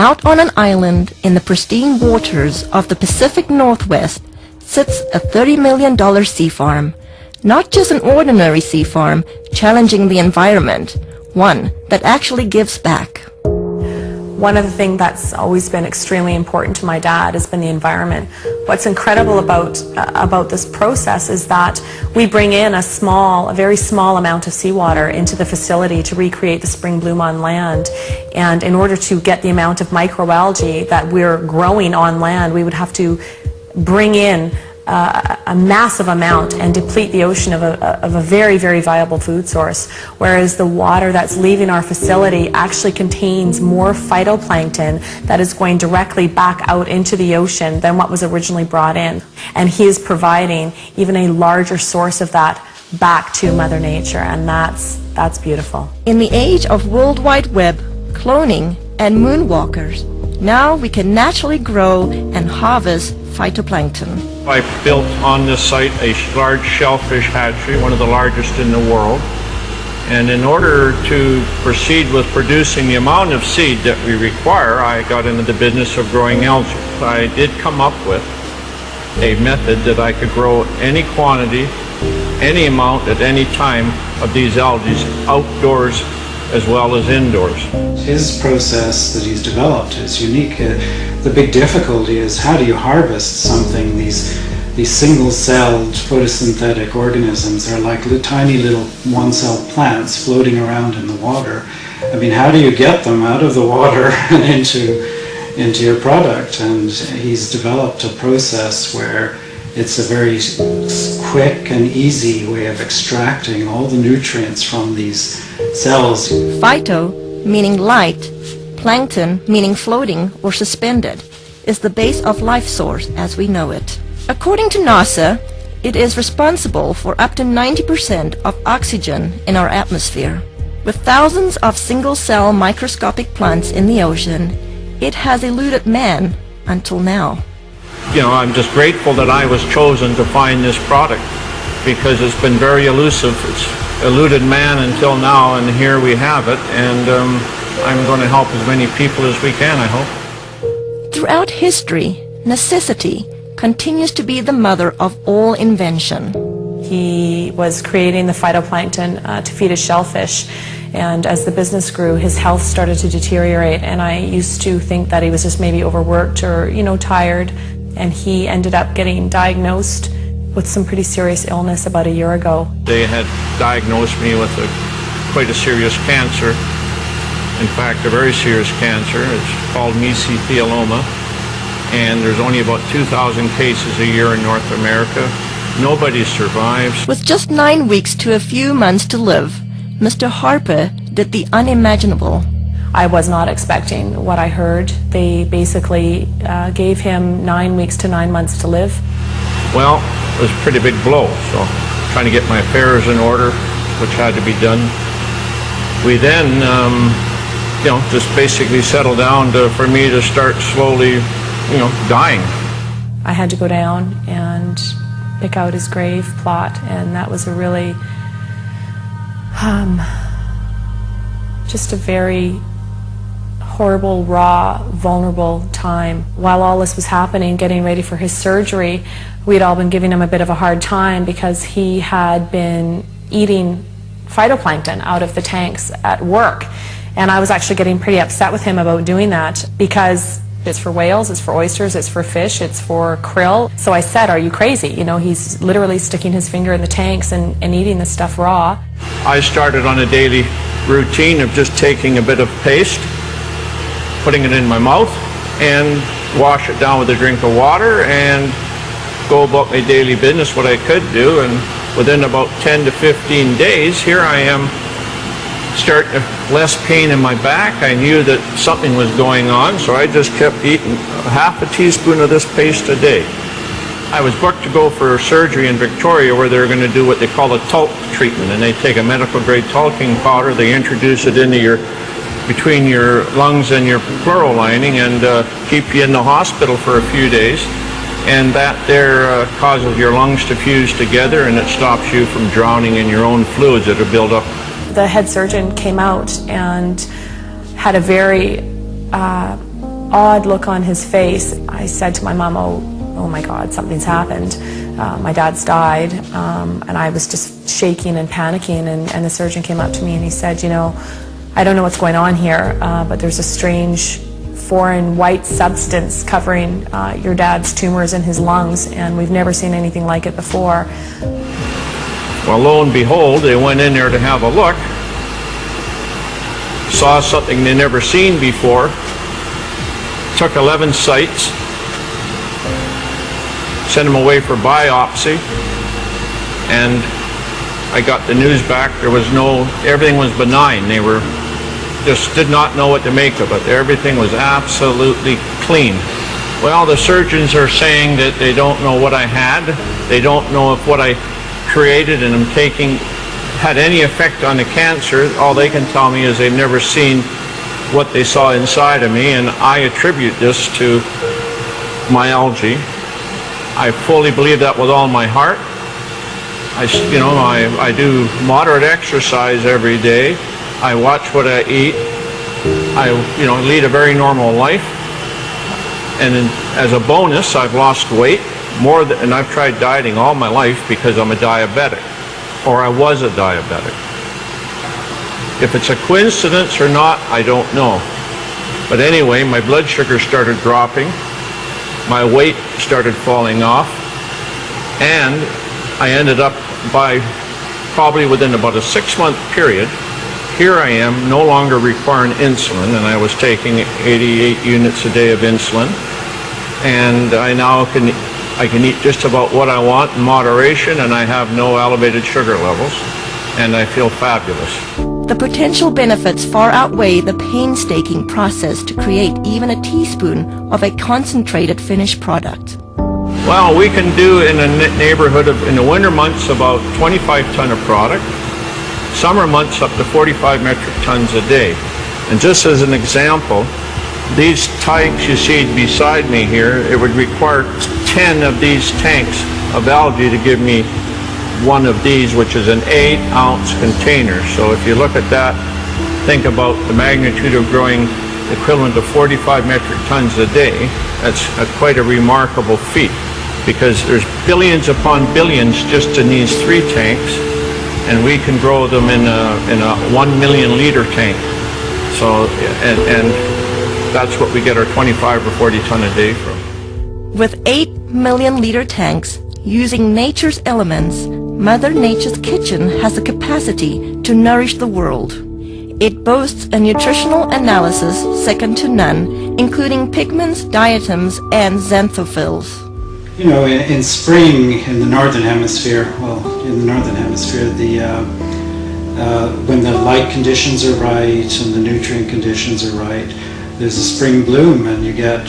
Out on an island in the pristine waters of the Pacific Northwest sits a $30 million sea farm. Not just an ordinary sea farm challenging the environment, one that actually gives back. One of the things that's always been extremely important to my dad has been the environment. What's incredible about this process is that we bring in a very small amount of seawater into the facility to recreate the spring bloom on land. And in order to get the amount of microalgae that we're growing on land, we would have to bring in a massive amount and deplete the ocean of a very, very viable food source, whereas the water that's leaving our facility actually contains more phytoplankton that is going directly back out into the ocean than what was originally brought in. And he is providing even a larger source of that back to Mother Nature, and that's beautiful. In the age of World Wide Web, cloning, and moonwalkers, now we can naturally grow and harvest phytoplankton. I built on this site a large shellfish hatchery, one of the largest in the world. And in order to proceed with producing the amount of seed that we require, I got into the business of growing algae. I did come up with a method that I could grow any quantity, any amount at any time of these algae outdoors as well as indoors. His process that he's developed is unique. The big difficulty is how do you harvest something? These single-celled photosynthetic organisms are like tiny little one-cell plants floating around in the water. I mean, how do you get them out of the water and into your product? And he's developed a process where it's a very quick and easy way of extracting all the nutrients from these cells. Phyto, meaning light, plankton, meaning floating or suspended, is the base of life source as we know it. According to NASA, it is responsible for up to 90% of oxygen in our atmosphere. With thousands of single-cell microscopic plants in the ocean, it has eluded man until now. You know, I'm just grateful that I was chosen to find this product because it's been very elusive. It's eluded man until now, and here we have it, and I'm going to help as many people as we can, I hope. Throughout history, necessity continues to be the mother of all invention. He was creating the phytoplankton to feed his shellfish, and as the business grew, his health started to deteriorate, and I used to think that he was just maybe overworked or, tired, and he ended up getting diagnosed with some pretty serious illness about a year ago. They had diagnosed me with quite a serious cancer. In fact, a very serious cancer. It's called mesothelioma, and there's only about 2,000 cases a year in North America. Nobody survives. With just 9 weeks to a few months to live, Mr. Harper did the unimaginable. I was not expecting what I heard. They basically gave him 9 weeks to 9 months to live. Well, it was a pretty big blow, so trying to get my affairs in order, which had to be done. We then, just basically settled down for me to start slowly, dying. I had to go down and pick out his grave plot, and that was a really, just a very horrible, raw, vulnerable time. While all this was happening, getting ready for his surgery, we had all been giving him a bit of a hard time because he had been eating phytoplankton out of the tanks at work. And I was actually getting pretty upset with him about doing that because it's for whales, it's for oysters, it's for fish, it's for krill. So I said, are you crazy? He's literally sticking his finger in the tanks and eating this stuff raw. I started on a daily routine of just taking a bit of paste, putting it in my mouth, and wash it down with a drink of water and go about my daily business, what I could do. And within about 10 to 15 days, here I am, starting less pain in my back. I knew that something was going on, so I just kept eating half a teaspoon of this paste a day. I was booked to go for surgery in Victoria where they're going to do what they call a talc treatment, and they take a medical grade talking powder, they introduce it into between your lungs and your pleural lining and keep you in the hospital for a few days, and that there causes your lungs to fuse together, and it stops you from drowning in your own fluids that are built up. The head surgeon came out and had a very odd look on his face. I said to my mom, oh my God, something's happened. My dad's died, and I was just shaking and panicking, and the surgeon came up to me and he said, you know, I don't know what's going on here, but there's a strange foreign white substance covering your dad's tumors in his lungs, and we've never seen anything like it before. Well, lo and behold, they went in there to have a look, saw something they never seen before, took 11 sites, sent them away for biopsy, and I got the news back. There was everything was benign. They just did not know what to make of it. Everything was absolutely clean. Well, the surgeons are saying that they don't know what I had. They don't know if what I created and am taking had any effect on the cancer. All they can tell me is they've never seen what they saw inside of me, and I attribute this to my algae. I fully believe that with all my heart. I do moderate exercise every day. I watch what I eat. I lead a very normal life. And as a bonus, I've lost weight and I've tried dieting all my life because I'm a diabetic, or I was a diabetic. If it's a coincidence or not, I don't know. But anyway, my blood sugar started dropping. My weight started falling off, and I ended up probably within about a 6-month period, here I am no longer requiring insulin, and I was taking 88 units a day of insulin, and I now can eat just about what I want in moderation, and I have no elevated sugar levels, and I feel fabulous. The potential benefits far outweigh the painstaking process to create even a teaspoon of a concentrated finished product. Well, we can do in a neighborhood of, in the winter months, about 25 ton of product. Summer months up to 45 metric tons a day. And just as an example, these tanks you see beside me here, it would require 10 of these tanks of algae to give me one of these, which is an 8-ounce container. So if you look at that, think about the magnitude of growing equivalent to 45 metric tons a day. That's quite a remarkable feat, because there's billions upon billions just in these 3 tanks, and we can grow them in a 1 million liter tank. So, and that's what we get our 25 or 40 ton a day from. With 8 million liter tanks, using nature's elements, Mother Nature's kitchen has the capacity to nourish the world. It boasts a nutritional analysis second to none, including pigments, diatoms, and xanthophylls. You know, in spring in the northern hemisphere, when the light conditions are right and the nutrient conditions are right, there's a spring bloom, and you get